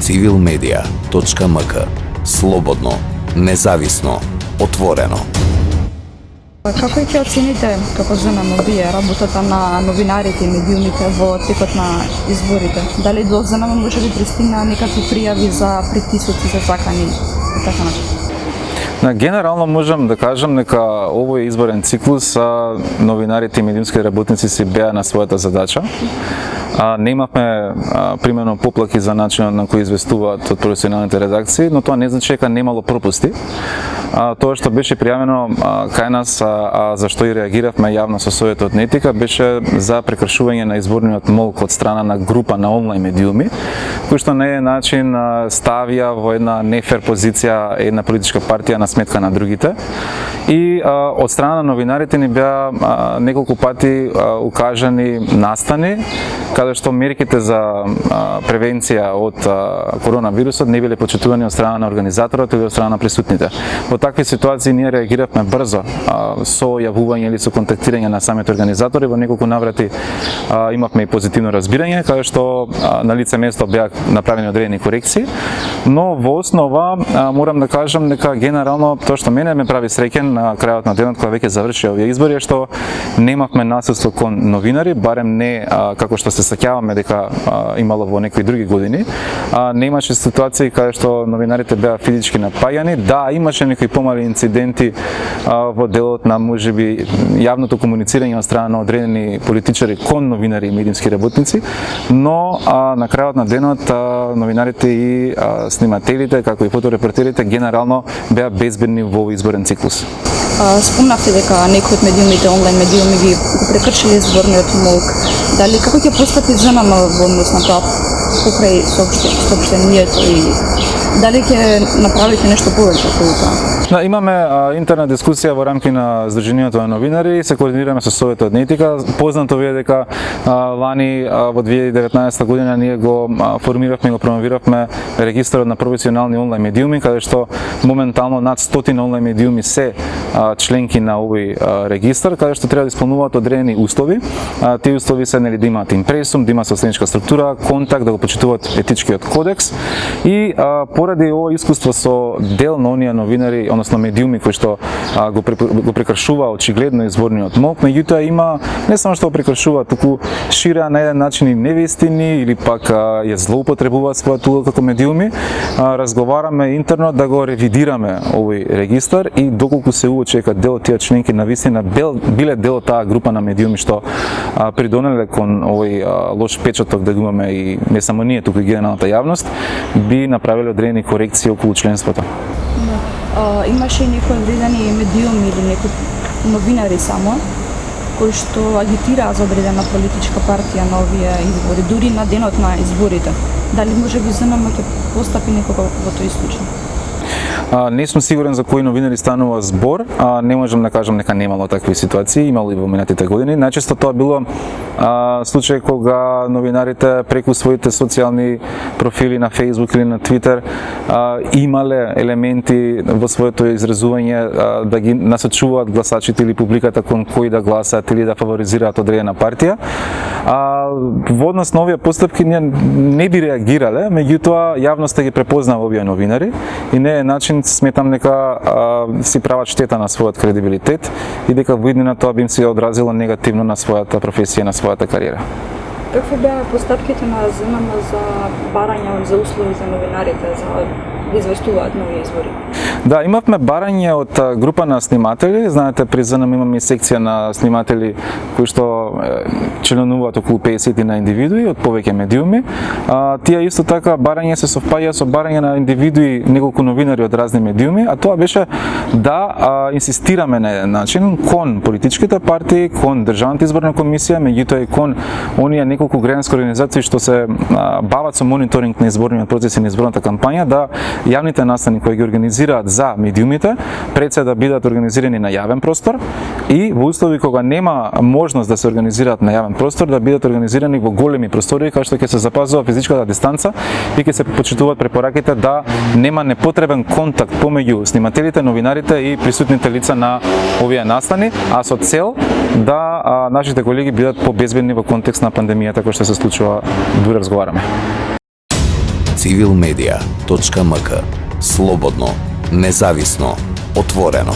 civilmedia.mk. Слободно, независно, отворено. Како ќе оцените како ЗНМ работата на новинарите и медиумите во текот на изборите? Дали до ЗНМ може би пристигна некакви пријави за притисоци, за закани и така натаму? Генерално можам да кажам дека овој изборен циклус новинарите и медиумски работници си беа на својата задача. Немавме примерно поплаки за начинот на кој известуваат од професионалните редакции, но тоа не значи дека немало пропусти. Тоа што беше пријавено кај нас, зашто и реагиравме јавно со Советот на етика, беше за прекршување на изборниот молк од страна на група на онлайн медиуми, кој што на еден начин ставија во една нефер позиција една политичка партија на сметка на другите. И од страна на новинарите ни беа неколку пати укажани настани, каде што мерките за превенција од коронавирусот не биле почитувани од страна на организаторот или од страна на присутните. Во такви ситуации ние реагиравме брзо со јавување или со контактирање на самите организатори. Во неколку наврати имавме и позитивно разбирање, каде што на лице место беа направени одредени корекции, но во основа морам да кажам дека генерално тоа што мене ме прави среќен на крајот на денот кога веќе заврши овие избори е што немавме насилство кон новинари, барем не како што се сеќаваме дека имало во некои други години. Немаше ситуации каде што новинарите беа физички напаѓани. Да, имаше некои помали инциденти во делот на можеби јавното комуницирање од страна на одредени политичари кон новинари и медиумски работници, но на крајот на денот новинарите и снимателите, како и фоторепортерите генерално беа безбедни во овој изборен циклус. Спомнавте дека некои од медиумите, онлайн медиуми ги прекршиле изборниот молк. Дали како ќе постапи ЗНМ во однос на тоа покрај соопштението и дали ќе направите нешто повеќе околу тоа? Имаме интерна дискусија во рамки на Сдруженијето на новинари, се координираме со Советот на етика. Познато ви е дека лани во 2019 година ние го формиравме и го промовиравме регистарот на професионални онлайн медиуми, каде што моментално над 100 онлайн медиуми се членки на овој регистар, каде што треба да исполнуваат одредени услови. Тие услови се да имаат импресум, да имаат собственичка структура, контакт, да го почитуваат етичкиот кодекс и поради ова искуство со дел на оние новинари, односно медиуми кои што го прекршува очигледно изборниот молк, меѓутоа има не само што го прекршува, туку ширеа на еден начин и невистини или пак ја злоупотребуваат својата улога како медиуми. Разговараме интерно да го ревидираме овој регистар и доколку се уочи дека дел од тие членки навистина биле дел од таа група на медиуми што придонеле кон овој лош печаток да го имаме и не само ние, туку и генералната јавност, би направиле одредени корекции околу членството. Имаше и некои одредени медиуми или некои новинари само кои што агитираа за одредена политичка партија на овие избори, дури на денот на изборите. Дали може би ЗНМ ќе постапи некако во тој случај? Не сум сигурен за кои новинари станува збор, не можам да кажам дека немало такви ситуации, имало и во минатите години. Најчесто тоа било случај кога новинарите преку своите социјални профили на Facebook или на Twitter имале елементи во своето изразување да ги насочуваат гласачите или публиката кон кои да гласат или да фаворизираат одредена партија. Во однос на овие постапки ние не би реагирале, меѓутоа јавноста ги препознава овие новинари и не е начин сметам дека си прават штета на својот кредибилитет и дека во иднина тоа би им се одразило негативно на својата професија, на својата кариера. Какви беа постапките на ЗНМ за барање за услови за новинарите за да известуваат на овие избори? Да, имавме барање од група на сниматели. Знаете, при ЗНМ имаме и секција на сниматели кои што членуваат околу 50 на индивидуи од повеќе медиуми. Тие исто така барање се совпаѓа со барање на индивидуи, неколку новинари од разни медиуми, а тоа беше да инсистираме на еден начин кон политичките партии, кон Државната изборна комисија, меѓутоа и кон оние неколку граѓански организации што се бават со мониторинг на изборниот процес и на изборната кампања, да јавните настани кои ги организираат за медиумите пред се да бидат организирани на јавен простор и во услови кога нема можност да се организираат на јавен простор, да бидат организирани во големи простори каде што ќе се запазува физичката дистанца и ќе се почитуваат препораките да нема непотребен контакт помеѓу снимателите, новинарите и присутните лица на овие настани, а со цел да нашите колеги бидат побезбедни во контекст на пандемијата која што се случува, дури разговараме. civilmedia.mk. Слободно, независно, отворено.